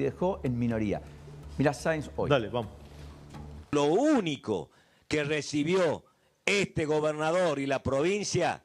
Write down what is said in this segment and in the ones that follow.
dejó en minoría. Mirá Sáenz hoy. Dale, vamos. Lo único que recibió este gobernador y la provincia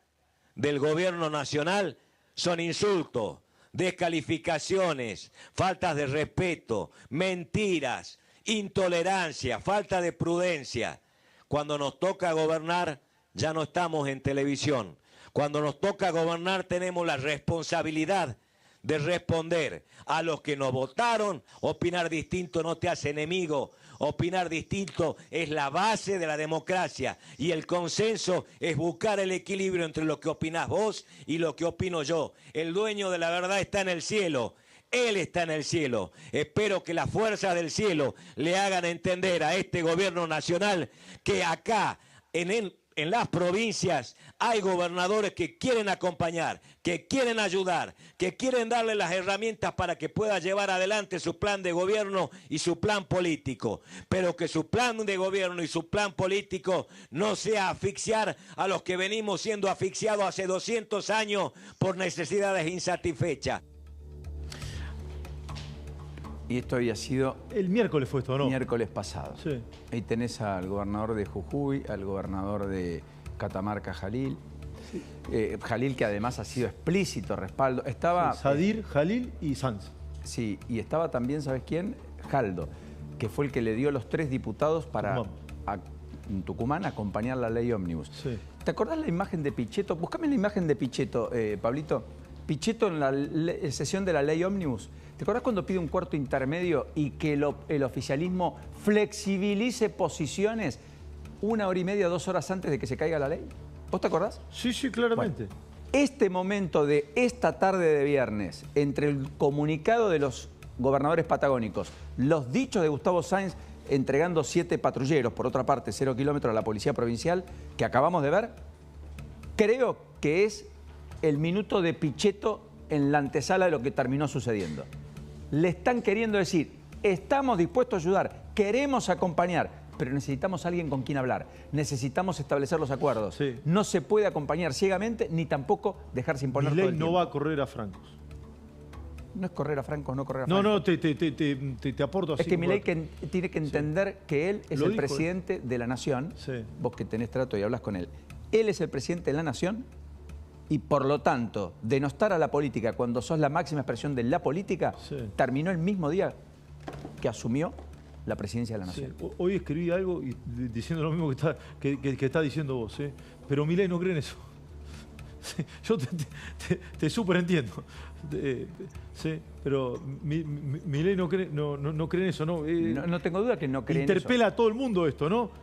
del gobierno nacional son insultos, descalificaciones, faltas de respeto, mentiras, intolerancia, falta de prudencia. Cuando nos toca gobernar, ya no estamos en televisión. Cuando nos toca gobernar, tenemos la responsabilidad de responder a los que nos votaron. Opinar distinto no te hace enemigo. Opinar distinto es la base de la democracia, y el consenso es buscar el equilibrio entre lo que opinás vos y lo que opino yo. El dueño de la verdad está en el cielo. Él está en el cielo. Espero que las fuerzas del cielo le hagan entender a este gobierno nacional que acá, en las provincias, hay gobernadores que quieren acompañar, que quieren ayudar, que quieren darle las herramientas para que pueda llevar adelante su plan de gobierno y su plan político. Pero que su plan de gobierno y su plan político no sea asfixiar a los que venimos siendo asfixiados hace 200 años por necesidades insatisfechas. Y esto había sido... El miércoles fue esto, ¿no? Miércoles pasado. Sí. Ahí tenés al gobernador de Jujuy, al gobernador de Catamarca, Jalil. Sí. Jalil, que además ha sido explícito respaldo. Estaba... Sí, Sadir, Jalil y Sanz. Sí, y estaba también, ¿sabes quién? Jaldo, que fue el que le dio los 3 diputados para en Tucumán acompañar la ley ómnibus. Sí. ¿Te acordás la imagen de Pichetto? Búscame la imagen de Pichetto, Pablito. Pichetto en la sesión de la ley ómnibus. ¿Te acordás cuando pide un cuarto intermedio y que el oficialismo flexibilice posiciones 1 hora y media, 2 horas antes de que se caiga la ley? ¿Vos te acordás? Sí, sí, claramente. Bueno, este momento de esta tarde de viernes, entre el comunicado de los gobernadores patagónicos, los dichos de Gustavo Sáenz entregando 7 patrulleros, por otra parte 0 kilómetros a la policía provincial, que acabamos de ver, creo que es el minuto de Pichetto en la antesala de lo que terminó sucediendo. Le están queriendo decir, estamos dispuestos a ayudar, queremos acompañar, pero necesitamos a alguien con quien hablar, necesitamos establecer los acuerdos. Sí. No se puede acompañar ciegamente, ni tampoco dejarse imponer todo el tiempo. Milei no va a correr a francos. No es correr a francos, no correr a francos. No, te aporto así. Es que Milei tiene que entender que él es el presidente de la nación. Sí. Vos que tenés trato y hablas con él. Él es el presidente de la nación. Y por lo tanto, denostar a la política cuando sos la máxima expresión de la política, terminó el mismo día que asumió la presidencia de la nación. Sí. Hoy escribí algo diciendo lo mismo que está diciendo vos, pero Milei no cree en eso. Yo te súper entiendo. Pero Milei no cree en eso, ¿no? No tengo duda que no cree en eso. Interpela a todo el mundo esto, ¿no?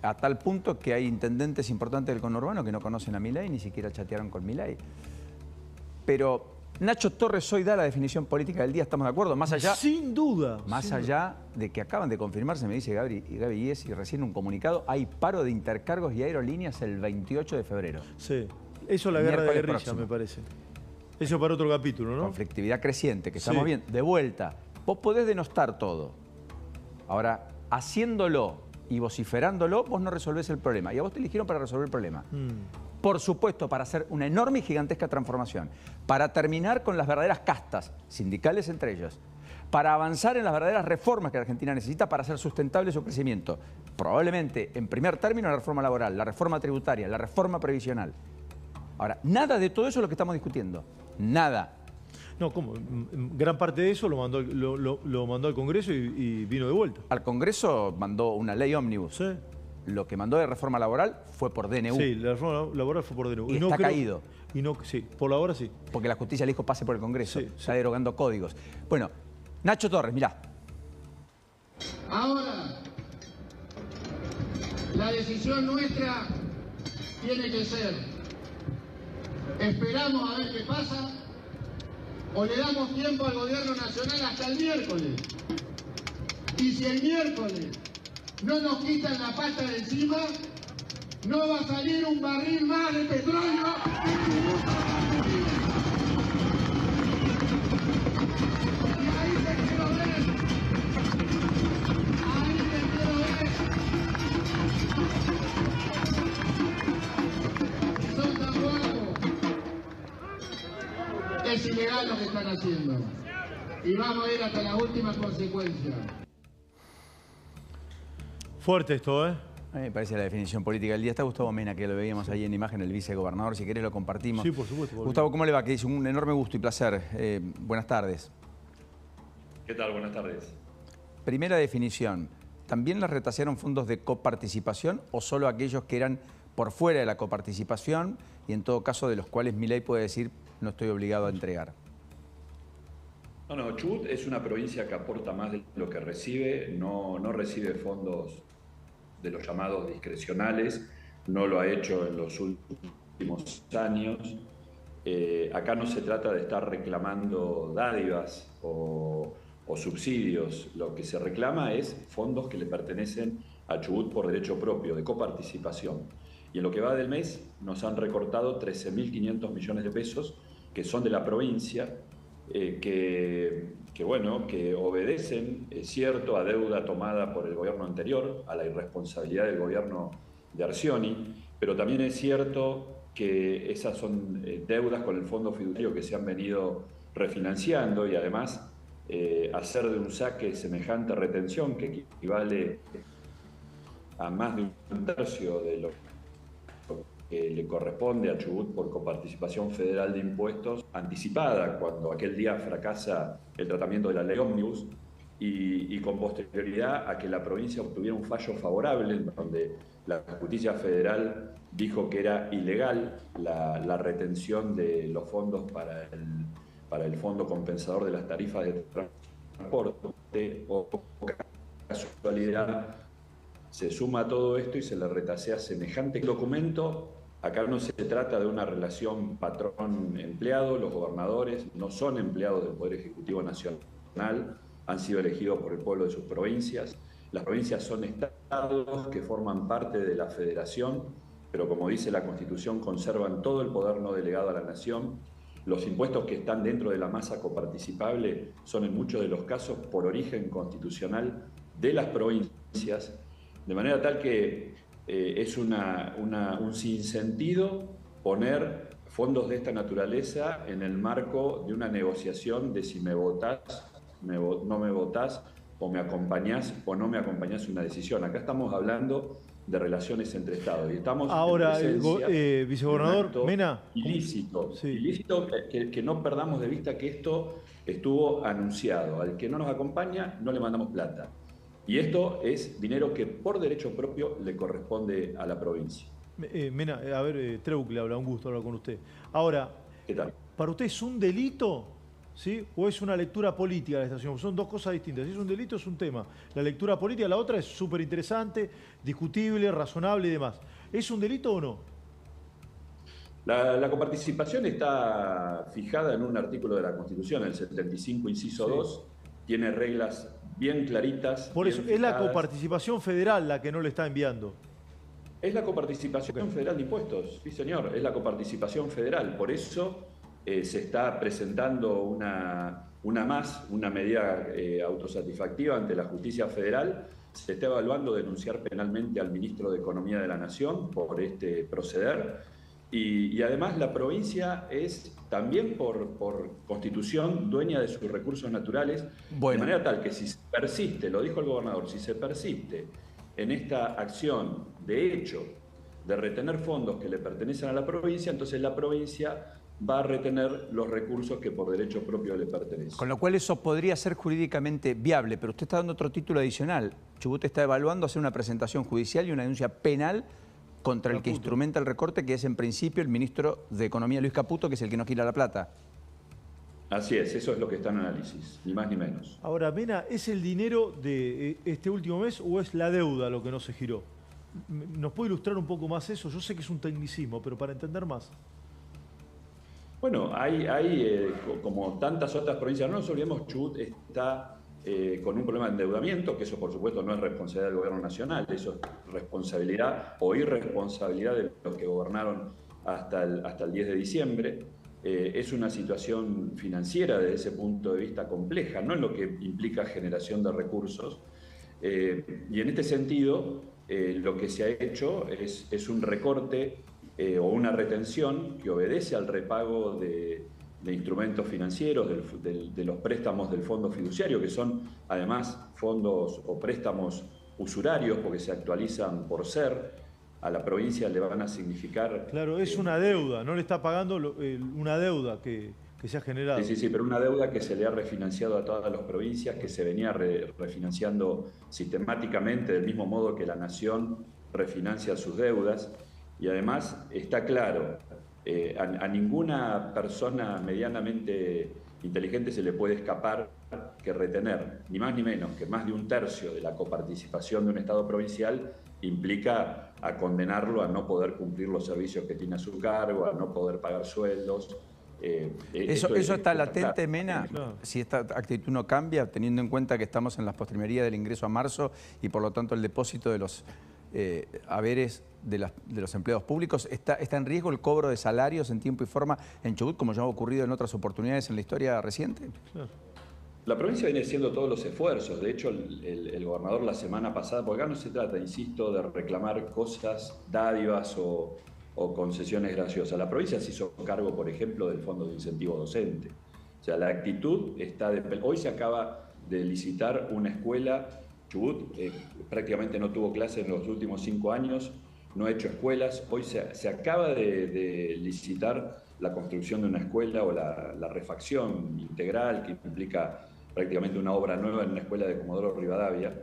A tal punto que hay intendentes importantes del conurbano que no conocen a Milei, ni siquiera chatearon con Milei. Pero Nacho Torres hoy da la definición política del día, ¿estamos de acuerdo? Más allá... Sin duda. Más allá de que acaban de confirmarse, me dice Gaby Iesi recién un comunicado, hay paro de intercargos y aerolíneas el 28 de febrero. Sí, eso es la guerra de guerrilla, me parece. Eso para otro capítulo, ¿no? Conflictividad creciente, que estamos bien. De vuelta, vos podés denostar todo. Ahora, haciéndolo y vociferándolo, vos no resolvés el problema. Y a vos te eligieron para resolver el problema. Por supuesto, para hacer una enorme y gigantesca transformación. Para terminar con las verdaderas castas, sindicales entre ellos. Para avanzar en las verdaderas reformas que la Argentina necesita para hacer sustentable su crecimiento. Probablemente, en primer término, la reforma laboral, la reforma tributaria, la reforma previsional. Ahora, nada de todo eso es lo que estamos discutiendo. Nada. No, ¿cómo? Gran parte de eso lo mandó al Congreso y vino de vuelta. Al Congreso mandó una ley ómnibus. Sí. Lo que mandó de reforma laboral fue por DNU. Sí, la reforma laboral fue por DNU. Y está caído. Sí, por la hora sí. Porque la justicia le dijo pase por el Congreso. Sí, está derogando códigos. Bueno, Nacho Torres, mirá. Ahora, la decisión nuestra tiene que ser, esperamos a ver qué pasa, o le damos tiempo al gobierno nacional hasta el miércoles. Y si el miércoles no nos quitan la pata de encima, no va a salir un barril más de petróleo. Y ahí te quiero ver. Ahí te quiero ver. Son tan guapos. Es ilegal lo que están haciendo. y vamos a ir hasta las últimas consecuencias. Fuerte esto, ¿eh? A mí me parece la definición política del día. Está Gustavo Mena, que lo veíamos ahí en imagen, el vicegobernador. Si querés lo compartimos. Sí, por supuesto. Gustavo, ¿cómo le va? Que dice un enorme gusto y placer. Buenas tardes. ¿Qué tal? Buenas tardes. Primera definición. ¿También les retasearon fondos de coparticipación o solo aquellos que eran por fuera de la coparticipación y en todo caso de los cuales Milei puede decir no estoy obligado a entregar? No, Chubut es una provincia que aporta más de lo que recibe, no recibe fondos de los llamados discrecionales, no lo ha hecho en los últimos años. Acá no se trata de estar reclamando dádivas o subsidios, lo que se reclama es fondos que le pertenecen a Chubut por derecho propio, de coparticipación. Y en lo que va del mes nos han recortado 13.500 millones de pesos, que son de la provincia, que obedecen, es cierto, a deuda tomada por el gobierno anterior, a la irresponsabilidad del gobierno de Arcioni, pero también es cierto que esas son deudas con el fondo fiduciario que se han venido refinanciando y además hacer de un saque semejante retención que equivale a más de un tercio de lo que le corresponde a Chubut por coparticipación federal de impuestos anticipada, cuando aquel día fracasa el tratamiento de la ley ómnibus y con posterioridad a que la provincia obtuviera un fallo favorable donde la justicia federal dijo que era ilegal la retención de los fondos para el fondo compensador de las tarifas de transporte, o casualidad se suma a todo esto y se le retasea semejante documento. Acá no se trata de una relación patrón-empleado, los gobernadores no son empleados del Poder Ejecutivo Nacional, han sido elegidos por el pueblo de sus provincias. Las provincias son estados que forman parte de la federación, pero como dice la Constitución, conservan todo el poder no delegado a la nación. Los impuestos que están dentro de la masa coparticipable son en muchos de los casos por origen constitucional de las provincias, de manera tal que es un sinsentido poner fondos de esta naturaleza en el marco de una negociación de si me votás, no me votás, o me acompañás o no me acompañás en una decisión. Acá estamos hablando de relaciones entre Estados y estamos ahora, en presencia vicegobernador Mena, ilícito, sí. Ilícito que no perdamos de vista que esto estuvo anunciado. Al que no nos acompaña no le mandamos plata. Y esto es dinero que por derecho propio le corresponde a la provincia. Mena, a ver, Treuc le habla, un gusto hablar con usted. Ahora, ¿Qué tal? ¿para usted es un delito, sí, o es una lectura política de la estación? Son dos cosas distintas. Si es un delito, es un tema. La lectura política, la otra es súper interesante, discutible, razonable y demás. ¿Es un delito o no? La coparticipación está fijada en un artículo de la Constitución, el 75, inciso 2, tiene reglas bien claritas. Por eso, es la coparticipación federal la que no le está enviando. Es la coparticipación federal de impuestos, sí señor, es la coparticipación federal. Por eso se está presentando una medida autosatisfactiva ante la justicia federal. Se está evaluando denunciar penalmente al ministro de Economía de la Nación por este proceder. Y además la provincia es también por constitución dueña de sus recursos naturales, de manera tal que si se persiste, lo dijo el gobernador, si se persiste en esta acción de hecho de retener fondos que le pertenecen a la provincia, entonces la provincia va a retener los recursos que por derecho propio le pertenecen. Con lo cual eso podría ser jurídicamente viable, pero usted está dando otro título adicional. Chubut está evaluando hacer una presentación judicial y una denuncia penal contra el que instrumenta el recorte, que es en principio el ministro de Economía, Luis Caputo, que es el que no gira la plata. Así es, eso es lo que está en análisis, ni más ni menos. Ahora, Mena, ¿es el dinero de este último mes o es la deuda lo que no se giró? ¿Nos puede ilustrar un poco más eso? Yo sé que es un tecnicismo, pero para entender más. Bueno, hay como tantas otras provincias, no nos olvidemos, Chubut está con un problema de endeudamiento, que eso por supuesto no es responsabilidad del gobierno nacional, eso es responsabilidad o irresponsabilidad de los que gobernaron hasta el 10 de diciembre. Es una situación financiera desde ese punto de vista compleja, no en lo que implica generación de recursos. Y en este sentido, lo que se ha hecho es un recorte o una retención que obedece al repago de de instrumentos financieros, de los préstamos del fondo fiduciario, que son además fondos o préstamos usurarios porque se actualizan por ser. A la provincia le van a significar... Claro, es una deuda, no le está pagando una deuda que se ha generado. Sí, pero una deuda que se le ha refinanciado a todas las provincias, que se venía refinanciando sistemáticamente, del mismo modo que la Nación refinancia sus deudas. Y además está claro, a ninguna persona medianamente inteligente se le puede escapar que retener, ni más ni menos, que más de un tercio de la coparticipación de un Estado provincial implica a condenarlo a no poder cumplir los servicios que tiene a su cargo, a no poder pagar sueldos. Eso está latente, Mena, si esta actitud no cambia, teniendo en cuenta que estamos en las postrimerías del ingreso a marzo y por lo tanto el depósito de los haberes de los empleados públicos. ¿Está en riesgo el cobro de salarios en tiempo y forma en Chubut, como ya ha ocurrido en otras oportunidades en la historia reciente? Claro. La provincia viene haciendo todos los esfuerzos. De hecho, el gobernador la semana pasada, porque acá no se trata, insisto, de reclamar cosas, dádivas o concesiones graciosas. La provincia se hizo cargo, por ejemplo, del Fondo de Incentivo Docente. O sea, la actitud está hoy se acaba de licitar una escuela. Chubut prácticamente no tuvo clases en los últimos 5 años, no ha hecho escuelas. Hoy se acaba de licitar la construcción de una escuela o la refacción integral, que implica prácticamente una obra nueva en una escuela de Comodoro Rivadavia.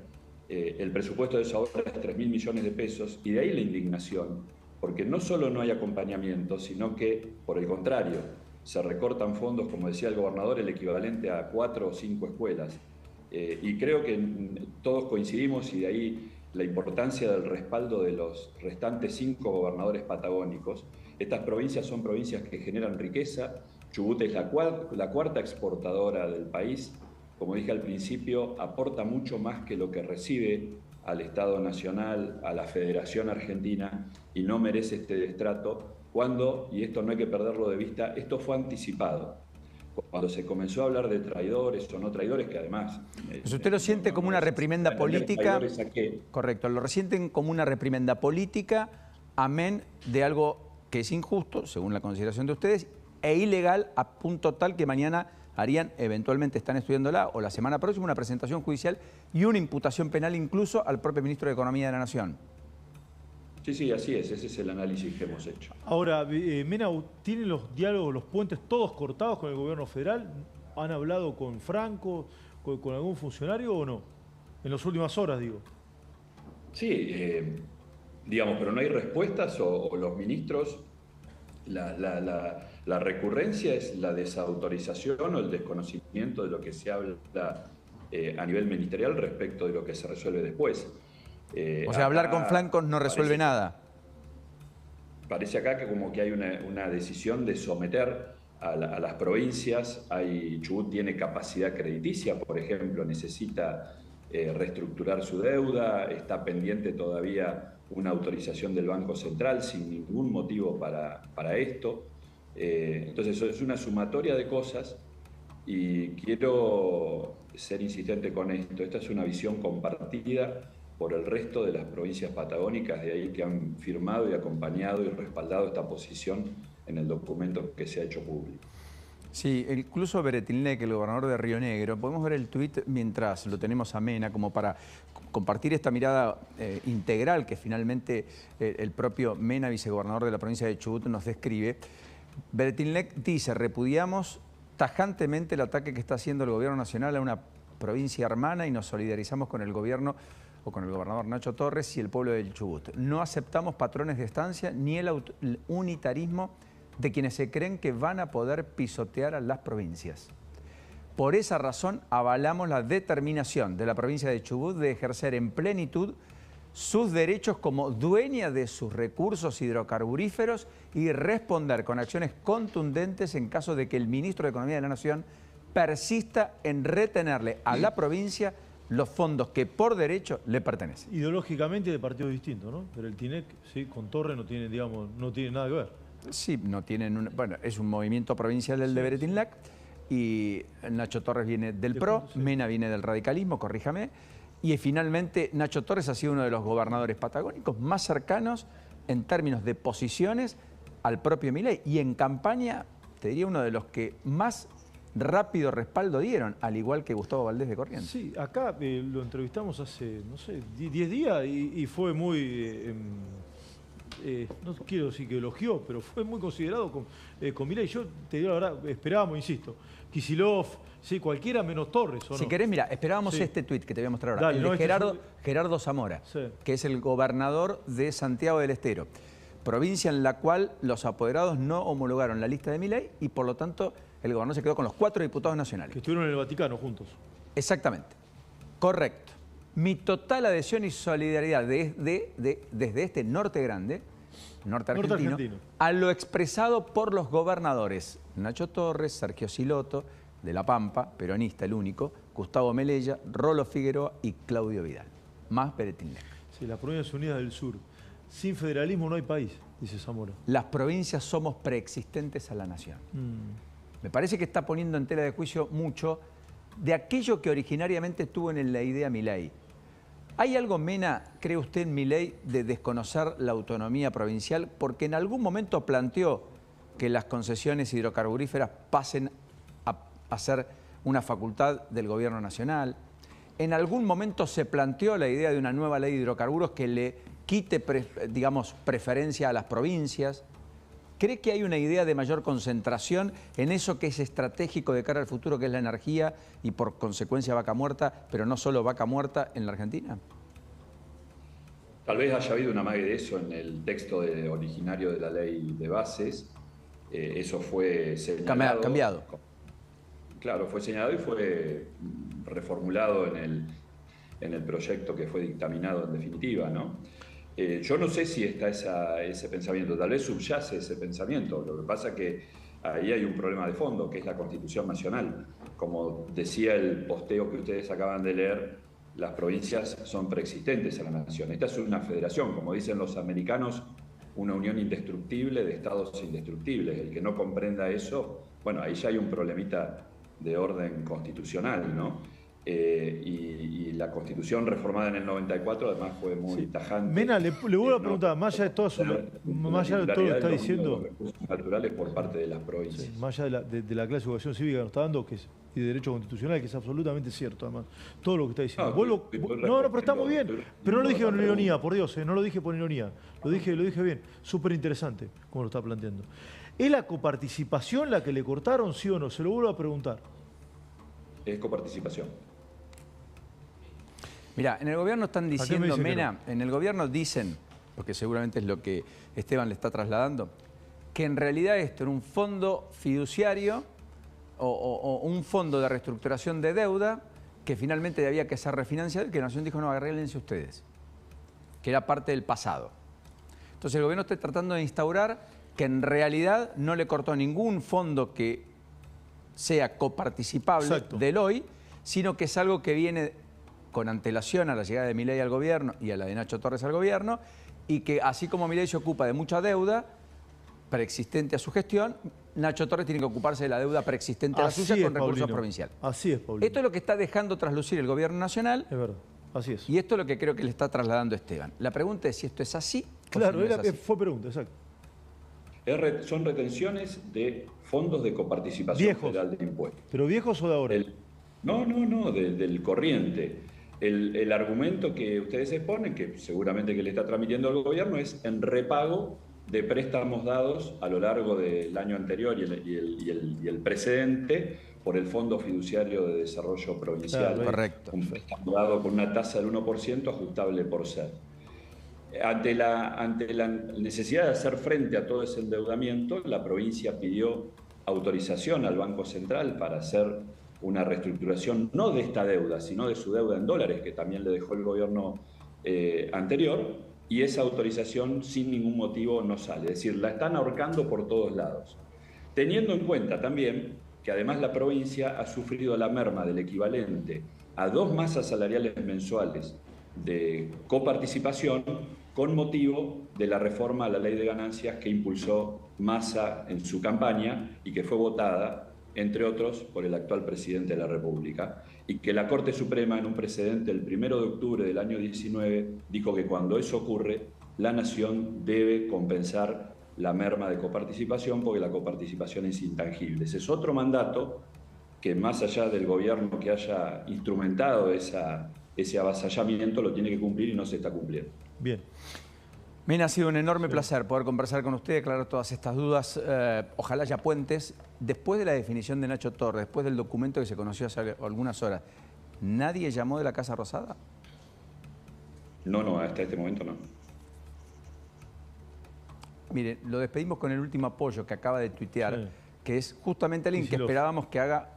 El presupuesto de esa obra es 3.000 millones de pesos, y de ahí la indignación, porque no solo no hay acompañamiento, sino que, por el contrario, se recortan fondos, como decía el gobernador, el equivalente a 4 o 5 escuelas. Y creo que todos coincidimos, y de ahí la importancia del respaldo de los restantes 5 gobernadores patagónicos. Estas provincias son provincias que generan riqueza. Chubut es la cuarta exportadora del país. Como dije al principio, aporta mucho más que lo que recibe al Estado Nacional, a la Federación Argentina, y no merece este destrato cuando, y esto no hay que perderlo de vista, esto fue anticipado. Cuando se comenzó a hablar de traidores o no traidores, que además... Pues usted lo siente como una reprimenda política. Correcto, lo resienten como una reprimenda política, amén de algo que es injusto, según la consideración de ustedes, e ilegal a punto tal que mañana harían, eventualmente están estudiándola, o la semana próxima, una presentación judicial y una imputación penal incluso al propio ministro de Economía de la Nación. Sí, así es. Ese es el análisis que hemos hecho. Ahora, Mena, ¿tienen los diálogos, los puentes todos cortados con el gobierno federal? ¿Han hablado con Franco, con algún funcionario o no? En las últimas horas, digo. Sí, digamos, pero no hay respuestas o los ministros... La recurrencia es la desautorización o el desconocimiento de lo que se habla a nivel ministerial respecto de lo que se resuelve después. O sea, hablar con Franco no resuelve nada. Parece acá que como que hay una decisión de someter a las provincias. Chubut tiene capacidad crediticia, por ejemplo, necesita reestructurar su deuda, está pendiente todavía una autorización del Banco Central sin ningún motivo para esto. Entonces es una sumatoria de cosas, y quiero ser insistente con esto. Esta es una visión compartida por el resto de las provincias patagónicas, de ahí que han firmado y acompañado y respaldado esta posición en el documento que se ha hecho público. Sí, incluso Beretilnec, el gobernador de Río Negro, podemos ver el tuit mientras lo tenemos a Mena, como para compartir esta mirada integral que finalmente el propio Mena, vicegobernador de la provincia de Chubut, nos describe. Beretilnec dice: repudiamos tajantemente el ataque que está haciendo el gobierno nacional a una provincia hermana y nos solidarizamos con el gobierno o con el gobernador Nacho Torres y el pueblo del Chubut. No aceptamos patrones de estancia ni el unitarismo de quienes se creen que van a poder pisotear a las provincias. Por esa razón avalamos la determinación de la provincia de Chubut de ejercer en plenitud sus derechos como dueña de sus recursos hidrocarburíferos y responder con acciones contundentes en caso de que el ministro de Economía de la Nación persista en retenerle a la provincia los fondos que por derecho le pertenecen. Ideológicamente de partidos distintos, ¿no? Pero el TINEC, sí, con Torres no tiene, digamos, no tiene nada que ver. Sí, no tienen bueno, es un movimiento provincial del de Beretilnec, y Nacho Torres viene del PRO, Mena viene del radicalismo, corríjame, y finalmente Nacho Torres ha sido uno de los gobernadores patagónicos más cercanos en términos de posiciones al propio Milei, y en campaña te diría, uno de los que más rápido respaldo dieron, al igual que Gustavo Valdés de Corrientes. Sí, acá lo entrevistamos hace, no sé, 10 días y fue muy, no quiero decir que elogió, pero fue muy considerado con Milei. Yo te digo la verdad, esperábamos, insisto, Kicillof, sí, cualquiera menos Torres, ¿o no? Si querés, mira, esperábamos Sí. este tuit que te voy a mostrar ahora, Dale, el no, de este Gerardo Zamora, Sí. que es el gobernador de Santiago del Estero, provincia en la cual los apoderados no homologaron la lista de Milei y por lo tanto el gobernador se quedó con los 4 diputados nacionales. Que estuvieron en el Vaticano juntos. Exactamente, correcto. Mi total adhesión y solidaridad desde este norte grande, norte argentino, a lo expresado por los gobernadores Nacho Torres, Sergio Siloto, de La Pampa, peronista el único, Gustavo Melella, Rolo Figueroa y Claudio Vidal, más Beretín Lech. Sí, las Provincias Unidas del Sur. Sin federalismo no hay país, dice Zamora. Las provincias somos preexistentes a la nación. Me parece que está poniendo en tela de juicio mucho de aquello que originariamente tuvo en la idea Milei. ¿Hay algo, Mena, cree usted, en Milei, de desconocer la autonomía provincial? Porque en algún momento planteó que las concesiones hidrocarburíferas pasen a ser una facultad del gobierno nacional. En algún momento se planteó la idea de una nueva ley de hidrocarburos que le quite, digamos, preferencia a las provincias. ¿Cree que hay una idea de mayor concentración en eso que es estratégico de cara al futuro, que es la energía y por consecuencia vaca muerta, pero no solo vaca muerta en la Argentina? Tal vez haya habido una amague de eso en el texto originario de la ley de bases. Eso fue señalado. Cambiado. Claro, fue señalado y fue reformulado en el proyecto que fue dictaminado en definitiva, ¿no? Yo no sé si está ese pensamiento, tal vez subyace ese pensamiento. Lo que pasa es que ahí hay un problema de fondo, que es la Constitución Nacional. Como decía el posteo que ustedes acaban de leer, las provincias son preexistentes a la nación. Esta es una federación, como dicen los americanos, una unión indestructible de estados indestructibles. El que no comprenda eso, bueno, ahí ya hay un problemita de orden constitucional, ¿no? Y la Constitución reformada en el 94 además fue muy tajante. Mena, le vuelvo a preguntar, más allá de todo eso, más allá de todo lo que está diciendo, los recursos naturales por parte de las provincias. Sí, más allá de la clase de educación cívica que nos está dando, y de derecho constitucional, que es absolutamente cierto, además, todo lo que está diciendo. No, pero está muy bien, pero no lo dije con ironía, por Dios, no lo dije por ironía, lo dije bien, súper interesante como lo está planteando. ¿Es la coparticipación la que le cortaron, sí o no? Se lo vuelvo a preguntar. Es coparticipación. Mira, en el gobierno están diciendo, Mena, en el gobierno dicen, porque seguramente es lo que Esteban le está trasladando, que en realidad esto era un fondo fiduciario o un fondo de reestructuración de deuda que finalmente había que ser refinanciado y que la Nación dijo, no, arréglense ustedes, que era parte del pasado. Entonces el gobierno está tratando de instaurar que en realidad no le cortó ningún fondo que sea coparticipable del hoy, sino que es algo que viene con antelación a la llegada de Milei al gobierno y a la de Nacho Torres al gobierno, y que así como Milei se ocupa de mucha deuda preexistente a su gestión, Nacho Torres tiene que ocuparse de la deuda preexistente a la suya con recursos provinciales. Así es, Paulino. Esto es lo que está dejando traslucir el gobierno nacional. Es verdad, así es. Y esto es lo que creo que le está trasladando Esteban. La pregunta es si esto es así. Claro, o si no es así. fue pregunta, exacto. Son retenciones de fondos de coparticipación federal de impuestos. ¿Pero viejos o de ahora? No, del corriente. El argumento que ustedes exponen, que seguramente que le está transmitiendo al gobierno, es en repago de préstamos dados a lo largo del año anterior y el precedente por el Fondo Fiduciario de Desarrollo Provincial. Claro, correcto. Un préstamo dado con una tasa del 1% ajustable por ser. Ante la necesidad de hacer frente a todo ese endeudamiento, la provincia pidió autorización al Banco Central para hacer una reestructuración no de esta deuda, sino de su deuda en dólares, que también le dejó el gobierno anterior, y esa autorización sin ningún motivo no sale. Es decir, la están ahorcando por todos lados. Teniendo en cuenta también que además la provincia ha sufrido la merma del equivalente a 2 masas salariales mensuales de coparticipación con motivo de la reforma a la ley de ganancias que impulsó Massa en su campaña y que fue votada, entre otros, por el actual presidente de la República, y que la Corte Suprema, en un precedente el 1 de octubre del año 19, dijo que cuando eso ocurre, la Nación debe compensar la merma de coparticipación, porque la coparticipación es intangible. Ese es otro mandato que, más allá del gobierno que haya instrumentado ese avasallamiento, lo tiene que cumplir y no se está cumpliendo. Bien. Mena, ha sido un enorme placer poder conversar con usted, aclarar todas estas dudas. Ojalá haya puentes. Después de la definición de Nacho Torres, después del documento que se conoció hace algunas horas, ¿nadie llamó de la Casa Rosada? No, hasta este momento no. Mire, lo despedimos con el último apoyo que acaba de tuitear, Sí. que es justamente el link que esperábamos que haga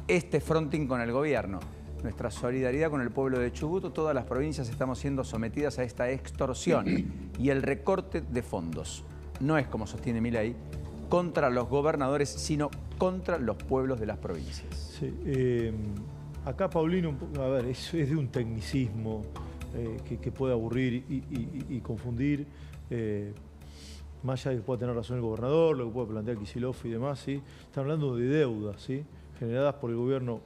este fronting con el gobierno. Nuestra solidaridad con el pueblo de Chubut. Todas las provincias estamos siendo sometidas a esta extorsión y el recorte de fondos. No es, como sostiene Milei, contra los gobernadores, sino contra los pueblos de las provincias. Sí, acá Paulino, a ver, es de un tecnicismo que puede aburrir y confundir. Más allá de que pueda tener razón el gobernador, lo que pueda plantear Kicillof y demás, ¿sí? Están hablando de deudas, ¿sí?, generadas por el gobierno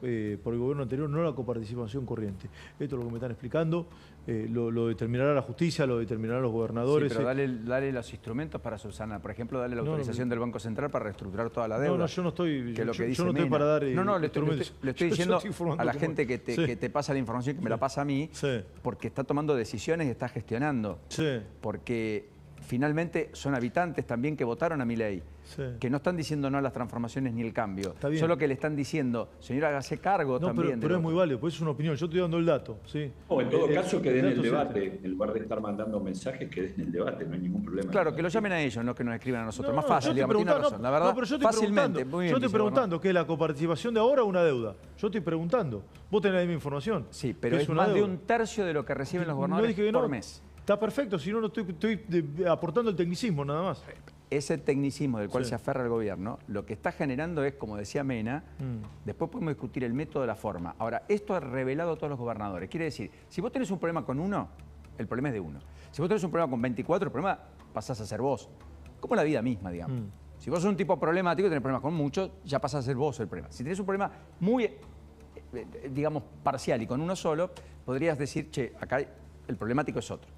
anterior, no la coparticipación corriente. Esto es lo que me están explicando, lo determinará la justicia, lo determinarán los gobernadores. Sí, pero dale los instrumentos para subsanar. Por ejemplo, dale la autorización del Banco Central para reestructurar toda la deuda. No, yo no estoy, que lo que dice yo no estoy Mena. para dar le estoy diciendo a la gente que sí, te pasa la información, que me la pasa a mí, sí, porque está tomando decisiones y está gestionando. sí, Porque finalmente son habitantes también que votaron a Milei, sí. que no están diciendo no a las transformaciones ni el cambio. Está bien. Solo que le están diciendo, señora, hágase cargo No, también. pero es muy válido, pues es una opinión. Yo estoy dando el dato, ¿sí? O en todo caso, que den el debate. Existe. En lugar de estar mandando mensajes, que den el debate, no hay ningún problema. Claro, que lo llamen a ellos, no que nos escriban a nosotros. Más yo fácil, estoy digamos, tiene preguntando, razón. La verdad, pero yo estoy fácilmente. Muy bien, yo estoy dice, preguntando qué es la coparticipación de ahora o una deuda. Yo estoy preguntando. Vos tenés la misma información. Sí, pero ¿Qué es una más de deuda? un tercio de lo que reciben los No gobernadores dije que no. por mes. Está perfecto, si no, no estoy aportando el tecnicismo nada más. Ese tecnicismo del cual Sí. se aferra el gobierno, lo que está generando es, como decía Mena, después podemos discutir el método de la forma. Ahora, esto ha revelado a todos los gobernadores. Quiere decir, si vos tenés un problema con uno, el problema es de uno. Si vos tenés un problema con 24, el problema pasás a ser vos. Como la vida misma, digamos. Si vos sos un tipo problemático y tenés problemas con muchos, ya pasás a ser vos el problema. Si tenés un problema muy, digamos, parcial y con uno solo, podrías decir, che, acá el problemático es otro.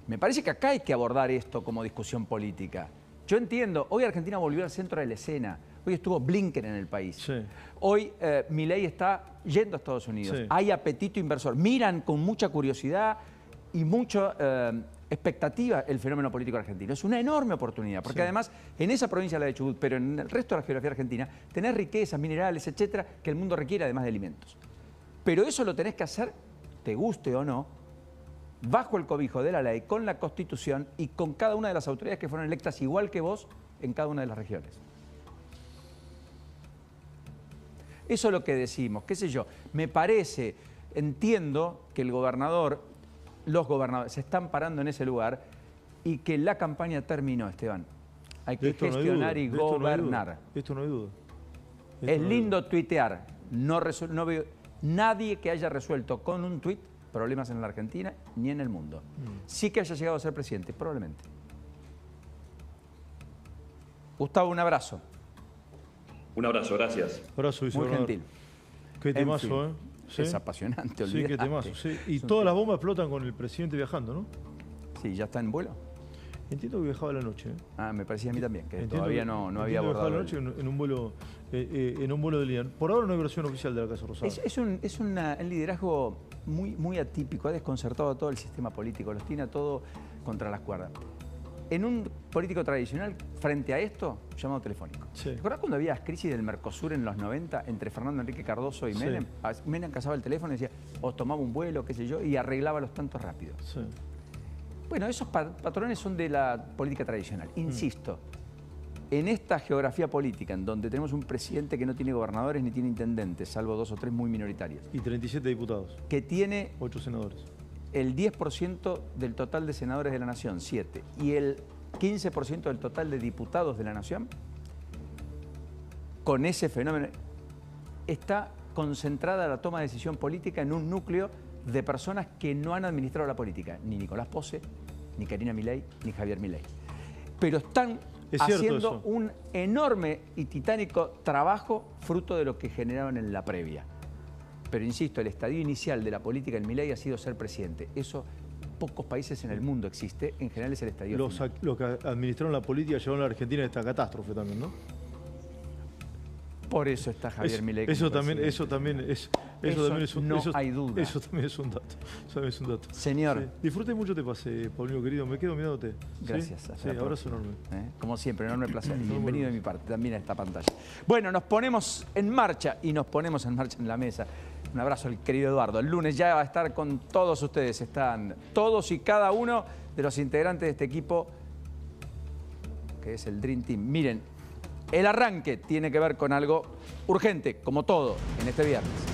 Me parece que acá hay que abordar esto como discusión política. Yo entiendo, hoy Argentina volvió al centro de la escena. Hoy estuvo Blinken en el país. Sí. Hoy Milei está yendo a Estados Unidos. Sí. Hay apetito inversor. Miran con mucha curiosidad y mucha expectativa el fenómeno político argentino. Es una enorme oportunidad, porque además en esa provincia, la de Chubut, pero en el resto de la geografía argentina, tenés riquezas, minerales, etcétera, que el mundo requiere además de alimentos. Pero eso lo tenés que hacer, te guste o no, bajo el cobijo de la ley, con la Constitución y con cada una de las autoridades que fueron electas igual que vos en cada una de las regiones. Eso es lo que decimos, qué sé yo. Me parece, entiendo que los gobernadores se están parando en ese lugar y que la campaña terminó, Esteban. Hay que gestionar y gobernar. Esto no hay duda. Es lindo tuitear. No veo nadie que haya resuelto con un tuit problemas en la Argentina ni en el mundo. Sí que haya llegado a ser presidente, probablemente. Gustavo, un abrazo. Un abrazo, gracias. Abrazo, Muy vicegobernador. gentil. Qué En temazo, fin, ¿eh? ¿Sí? Es apasionante, Sí, olvidate. qué temazo. Sí. Y Es un todas tema. las bombas explotan con el presidente viajando, ¿no? Sí, ¿ya está en vuelo? Entiendo que viajaba a la noche, ¿eh? Ah, me parecía a mí también, que Entiendo todavía que- no entiendo había que viajaba abordado. a la noche en un vuelo de línea. Por ahora no hay versión oficial de la Casa Rosada. Es un liderazgo muy atípico, ha desconcertado a todo el sistema político, los tiene a todo contra las cuerdas. En un político tradicional, frente a esto, llamado telefónico. Sí. ¿Te acordás cuando había las crisis del Mercosur en los 90 entre Fernando Enrique Cardoso y Sí. Menem? Menem cazaba el teléfono y decía, o tomaba un vuelo, qué sé yo, y arreglaba los tantos rápidos. Sí. Bueno, esos patrones son de la política tradicional. Insisto, en esta geografía política, en donde tenemos un presidente que no tiene gobernadores ni tiene intendentes, salvo 2 o 3 muy minoritarios, Y 37 diputados, que tiene 8 senadores. el 10% del total de senadores de la Nación, 7, y el 15% del total de diputados de la Nación, con ese fenómeno, está concentrada la toma de decisión política en un núcleo de personas que no han administrado la política, ni Nicolás Posse, ni Karina Milei, ni Javier Milei. Pero están Es cierto haciendo eso. un enorme y titánico trabajo fruto de lo que generaron en la previa. Pero insisto, el estadio inicial de la política en Milei ha sido ser presidente. Eso pocos países en el mundo existe, en general es el estadio Los que administraron la política llevaron a la Argentina a esta catástrofe también, ¿no? Por eso está Javier Milei. Eso también es un no hay duda. Eso también es un dato. Eso también es un dato. Señor. Sí. Disfruté mucho te pasé, Paulino querido. Me quedo mirándote. Gracias. Sí, abrazo enorme. Como siempre, enorme placer. Y bienvenido de mi parte también a esta pantalla. Bueno, nos ponemos en marcha y nos ponemos en marcha en la mesa. Un abrazo al querido Eduardo. El lunes ya va a estar con todos ustedes. Están todos y cada uno de los integrantes de este equipo, que es el Dream Team. Miren, el arranque tiene que ver con algo urgente, como todo, en este viernes.